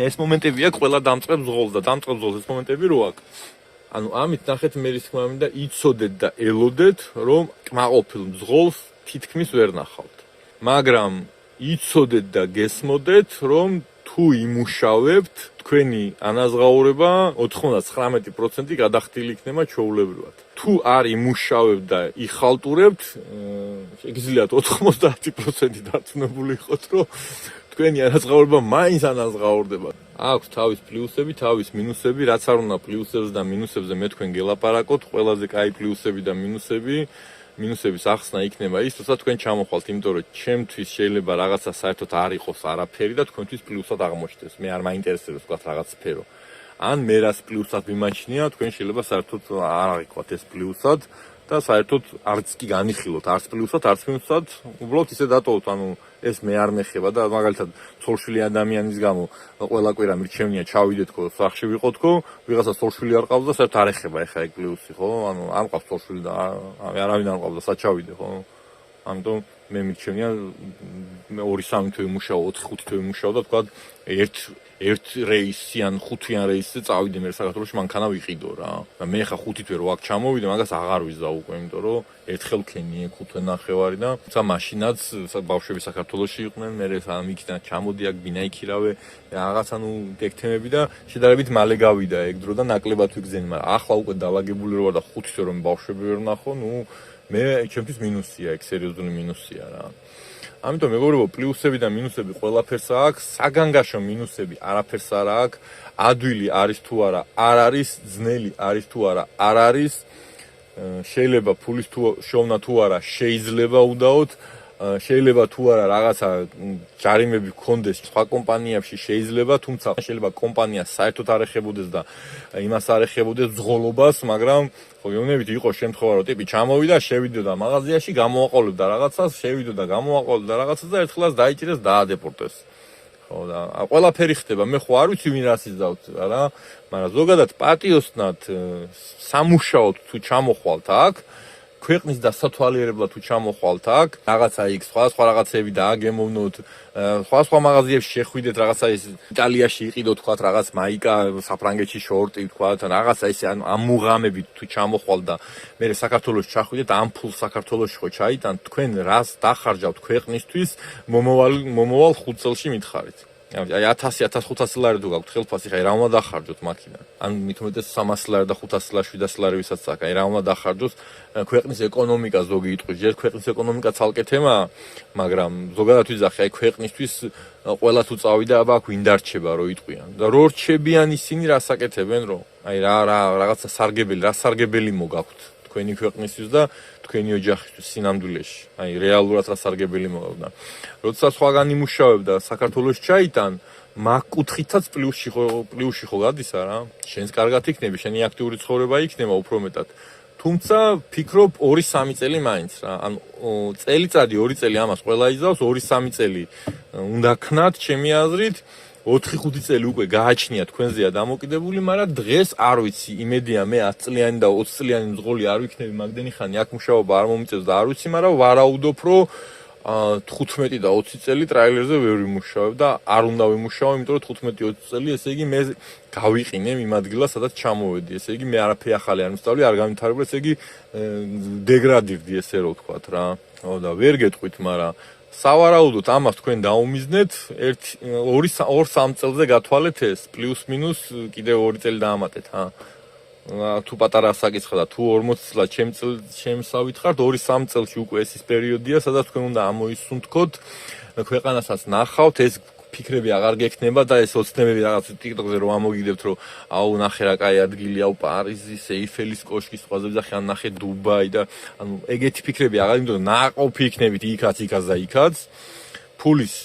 A: ეს მომენტებია ყველა დამწყებს ზღოლს და დამწყებს ზღოლს ეს მომენტები რო აქვს ანუ ამით ნახეთ მე ის თქმა მინდა იცოდეთ და ელოდეთ რომ კმაყოფილ ზღოლს თითქმის ვერ ნახავთ მაგრამ იცოდეთ და გესმოდეთ რომ თუ იმუშავებთ თქვენი ანაზღაურება 99% გადახდილი იქნება ჩვეულებრივად. თუ არ იმუშავებთ და იხალტურებთ, შეგიძლიათ 90% დარწმუნებული იყოთ, რომ თქვენი ანაზღაურება მაინც ანაზღაურდება. აქვს თავის პლუსები, თავის მინუსები, რაც არ უნდა პლუსებს და მინუსებზე მე თქვენ გელაპარაკოთ, ყველაზე კაი პლუსები და მინუსების ახსნა იქნება ის, როცა თქვენ ჩამოხვალთ, იმიტომ რომ ჩემთვის შეიძლება რაღაცა საერთოდ არ იყოს არაფერი და თქვენთვის პლუსად აღმოჩნდეს. მე არ მაინტერესებს თქვათ რაღაც სფერო. ან მე რას პლუსად მიმაჩნია, თქვენ შეიძლება საერთოდ არ აღიქვათ ეს პლუსად და საერთოდ არც კი განიხილოთ, არც პლუსად, არც მინუსად, უბრალოდ ისე დატოვოთ, ანუ ეს მე არ მეხება და მაგალითად ცოლშვილი ადამიანის გამო ყველა კვირა მირჩევნია ჩავიდეთ ხო სახში ვიყოთ ხო ვიღაცა ცოლშვილი არ ყავს და საერთოდ არ ეხება ეხა ეგ პლუსი ხო ანუ არ ყავს ცოლშვილი და არავინ არ ყავს და საჩავიდე ხო ამიტომ მე მირჩევნია მე 2-3 თვე ვიმუშაო 4-5 თვე ვიმუშაო და თქვა ერთ რეისი ან 5-იან რეისზე წავიდე მე საქართველოში მანქანა ვიყიდო რა და მე ხა 5 თვე რო აქ ჩამოვიდე მაგას აღარ ვიზა უკვე იმიტომ რომ ერთხელ ქენიე 5 თვე ნახევარი და ცა მაშინაც ბავშვები საქართველოში იყვნენ მე სამ იქიდან ჩამოდი აქ ბინაიქირავე რაღაცა ნუ ტექტემები და შედარებით მალე გავიდა ეგ დრო და ნაკლებად ვიგზენი მაგრამ ახლა უკვე დაალაგებული რო ვარ და 5 თვე რომ ბავშვები ვერ ნახო ნუ მე ჩემთვის მინუსია ეგ სერიოზული მინუსია რა ამიტომ მეგობრებო პლუსები და მინუსები ყველაფერს აქვს საგანგაშო მინუსები არაფერს არ აქვს ადვილი არის თუ არა არ არის ძნელი არის თუ არა არ არის შეიძლება ფულის თუ შოვნა თუ არა შეიძლება უდაოდ შეიძლება თუ არა რაღაცა ჯარიმები გქონდეს სხვა კომპანიებში შეიძლება თუმცა შეიძლება კომპანია საერთოდ არ ეხებოდეს და იმას არ ეხებოდეს ზღოლობას მაგრამ ხო იონებით იყო შემთხვევა რომ ტიპი ჩამოვიდა შევიდოდა მაღაზიაში გამოაყოლებდა რაღაცას შევიდოდა გამოაყოლებდა რაღაცას და ერთხელაც დაიჭირეს დაადეპორტეს ხო და ყველაფერი ხდება მე ხო არ ვიცი ვინ რას იზავთ რა მაგრამ ზოგადად პატიოსნად სამუშაოდ თუ ჩამოხვალთ აქ ქვეყნის დასათვალიერებლად თუ ჩამოხვალთ აქ რაღაცა იქ სხვა რაღაცები დააგემოვნოთ სხვა მაღაზიებში შეხვიდეთ რაღაცა ის იტალიაში იყიდოთ თქვათ რაღაც მაიკა საფრანგეთში შორტი თქვათ რაღაცა ისე ამ მუღამებით თუ ჩამოხვალთ და მე საქართველოს ჩახვიდეთ ამ ფულს საქართველოში ხო ჩაიტანთ თქვენ რას დახარჯავთ ქვეყნისთვის მომავალ 5 წელში მითხარით აი 1000-1500 ლარი თუ გაქვთ ხელფასი ხა რა უნდა დახარჯოთ მაქინან ან მithumetes 300 ლარი და 500 ლარი 700 ლარი ვისაც აქვს აი რა უნდა დახარჯოთ ქვეყნის ეკონომიკა ზოგი იტყვის ჯერ ქვეყნის ეკონომიკა ცალკე თემაა მაგრამ ზოგადად ვიზახი აი ქვეყნისთვის ყველა თუ წავიდა აბა აქ ვინ დარჩება რო იტყვიან და რო რჩებიან ისინი რას აკეთებენ რო აი რაღაცა სარგებელი მოგაქვთ თქვენი ქვეყნისთვის და თქვენი ოჯახისთვის სინამდვილეში. აი რეალურად რა სარგებელი მოგავ და როდესაც სხვაგან იმუშავებ და საქართველოს ჩაიტან, მაგ კუთხითაც პლუსში ხო გადის არა? შენს კარგად იქნები, შენი აქტიური ცხოვრება იქნება უფრო მეტად. თუმცა ფიქრობ 2-3 წელი მაინც რა. ან წელიწადი 2 წელი ამას ყველა იზავს, 2-3 წელი უნდა ქნათ ჩემი აზრით. 4-5 წელი უკვე გააჩნია თქვენზეა დამოკიდებული, მაგრამ დღეს არ ვიცი, იმედია მე 10 წლიანი და 20 წლიანი მძღოლი არ ვიქნები მაგდენი ხანი აქ მუშაობა არ მომიწევს და არ ვიცი, მაგრამ ვარაუდობ, რომ 15 და 20 წელი ტრაილერზე ვერ ვიმუშავებ და არ უნდა ვიმუშაო, იმიტომ რომ 15-20 წელი, ესე იგი მე გავიყინე იმ ადგილას, სადაც ჩამოვედი. ესე იგი მე არაფერი ახალი არ ვსწავლი, არ გამითარგმნე, ესე იგი დეგრადირდი, ესე რომ ვთქვათ რა. ხო და ვერ გეტყვით, მაგრამ სავარაუდოდ ამას თქვენ დაუმიზნეთ 2-3 წელზე გათვალეთ ეს პლუს მინუს კიდევ 2 წელი დაამატეთ ჰა თუ პატარა საკითხა და თუ 40 წელს ჩემსავით ხართ 2-3 წელში უკვე ეს ის პერიოდია სადაც თქვენ უნდა ამოისუნთქოთ ქვეყანასაც ნახავთ ეს ფიქრები აღარ გექნება და ეს ოცნებები რაღაც TikTok-ზე რომ ამოგიგდებთ რომ აუ ნახე რა კაი ადგილი აუ პარიზის ეიფელის კოშკის სხვაზე ვიზახი ან ნახე დუბაი და ანუ ეგეთი ფიქრები აღარ იმიტომ რომ ნაყოფი იქნებით იქაც და იქაც ფულის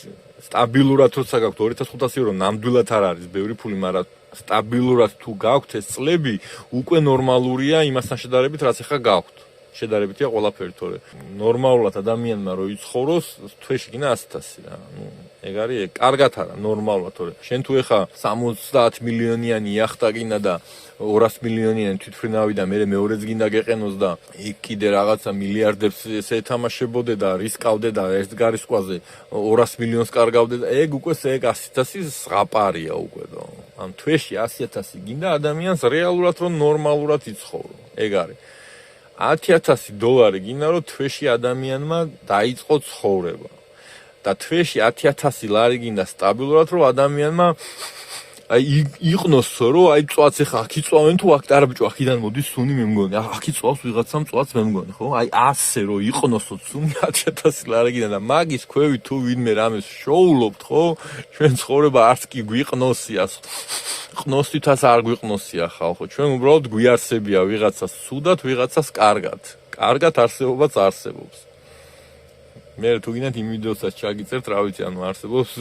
A: სტაბილურად როცა გაქვთ 2500 евро ნამდვილად არ არის ბევრი ფული მაგრამ სტაბილურად თუ გაქვთ ეს წლები უკვე ნორმალურია იმასთან შედარებით რაც ახლა გაქვთ შედარებითია ყველაფერი თორე ნორმალურად ადამიანმა რო იცხოვროს თვეში გინა 100,000 რა ნუ ეგ არის ეგ კარგად არა ნორმალურად თორე შენ თუ ეხა 70 მილიონიანი იახტა გინდა და 200 მილიონიანი თვითმფრინავი და მე მეორეც გინდა გეყენოს და იქ კიდე რაღაცა მილიარდებს ესე ეთამაშებოდე და რისკავდე და ერთ გარისკვაზე 200 მილიონს კარგავდე და ეგ უკვე ეგ 100,000 ზღაპარია უკვე და ამ თვეში 100,000 გინდა ადამიანს რეალურად რომ ნორმალურად იცხოვრო ეგ არის $10,000 გინდა რომ თვეში ადამიანმა დაიწყო ცხოვრება და თვეში 10,000 ლარი გინდა სტაბილურად რომ ადამიანმა აი იყნოს რომ აი წვაც ახლა აქ იწვავენ თუ აქ არა ბიჭო აქიდან მოდის სუნი მე მგონი აქ იწვავს ვიღაცამ წვაც მე მგონი ხო აი ასე რომ იყნოსო სუნი 10,000 ლარი გინდა და მაგის ქვევით თუ ვინმე რამეს შოულობთ ხო ჩვენ ცხოვრება არც კი გვიყნოსია ყნოსითაც არ გვიყნოსია ხალხო ჩვენ უბრალოდ გვიარსებია ვიღაცას სუდად ვიღაცას კარგად არსებობაც არსებობს მე თუ გინდათ იმ ვიდეოსაც ჩაგიწერთ რა ვიცი ანუ არსებობს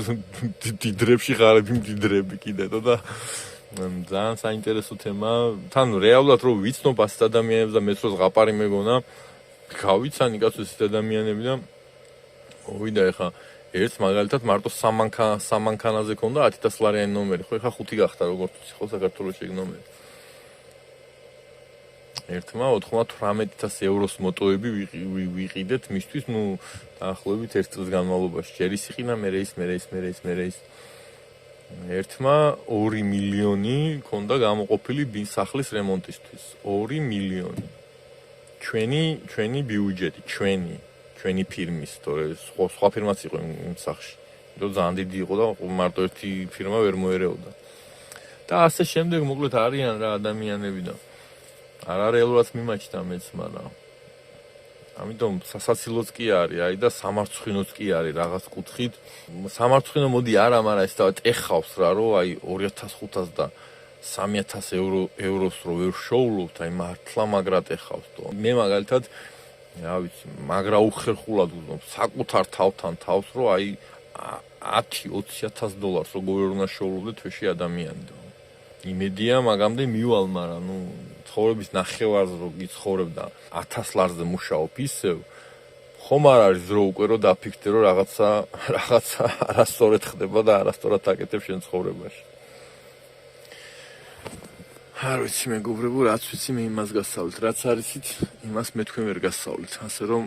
A: დიდრებში ღარები მდიდრები კიდე და ძალიან საინტერესო თემა თან რეალურად რომ ვიცნობ ასეთ ადამიანებს და მეც რო ზღაპარი მეგონა გავიცანი კაცო ესეთ ადამიანები და მოვიდა ეხა ერთს მაგალითად მარტო სამანქანაზე ქონდა 10,000 ლარიანი ნომერი, ხო ეხა 5 გახდა როგორც ვიცი, ხო საქართველოში ეგ ნომერი. ერთმა 98,000 ევროს მოტოები ვიყიდეთ მისთვის, დაახლოებით 1 წლის განმავლობაში. ჯერ ის იყინა, მერე ის. ერთმა 2 მილიონი ქონდა გამოყოფილი სახლის რემონტისთვის. 2 მილიონი. ჩვენი ბიუჯეტი, ჩვენი ფირმის, თორე სხვა ფირმაც იყო იმ სახში. იმიტომ ძალიან დიდი იყო და მარტო ერთი ფირმა ვერ მოერეოდა. და ასე შემდეგ, მოკლედ არიან რა ადამიანები და არა რეალურად მიმაჩნდა მეც, მაგრამ ამიტომ სასაცილოც კი არის, აი და სამარცხვინოც კი არის რაღაც კუთხით. სამარცხვინო მოდი არა, მაგრამ ეს თავად ეხავს რა, რომ აი 2,500 და 3,000 ევროს რო ვერ შოულობთ, აი მართლა მაგრად ეხავს თო. მე მაგალითად, რა ვიცი, მაგრა უხერხულად ვუძნობ საკუთარ თავთან თავს, რომ აი 10-20,000 დოლარს როგორ უნდა შოულობდე თვეში ადამიანი და იმედია მაგამდე მივალ, მაგრამ ცხოვრების ნახევარზე რო გიცხოვრებ და 1000 ლარზე მუშაობ ისევ, ხომ არ არის დრო უკვე რომ დაფიქრდე რომ რაღაცა არასწორად ხდება და არასწორად აკეთებ შენ ცხოვრებაში. არ ვიცი მეგობრებო, რაც ვიცი მე იმას გასწავლით, რაც არიცით, იმას მე თქვენ ვერ გასწავლით, ასე რომ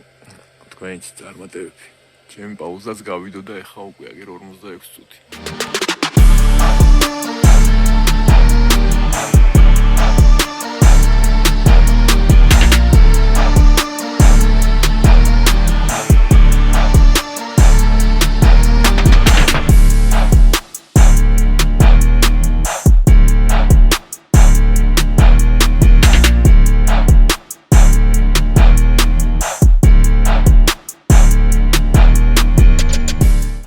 A: თქვენიც წარმატებები. ჩემი პაუზაც გავიდო და ეხა უკვე აგერ 46 წუთი.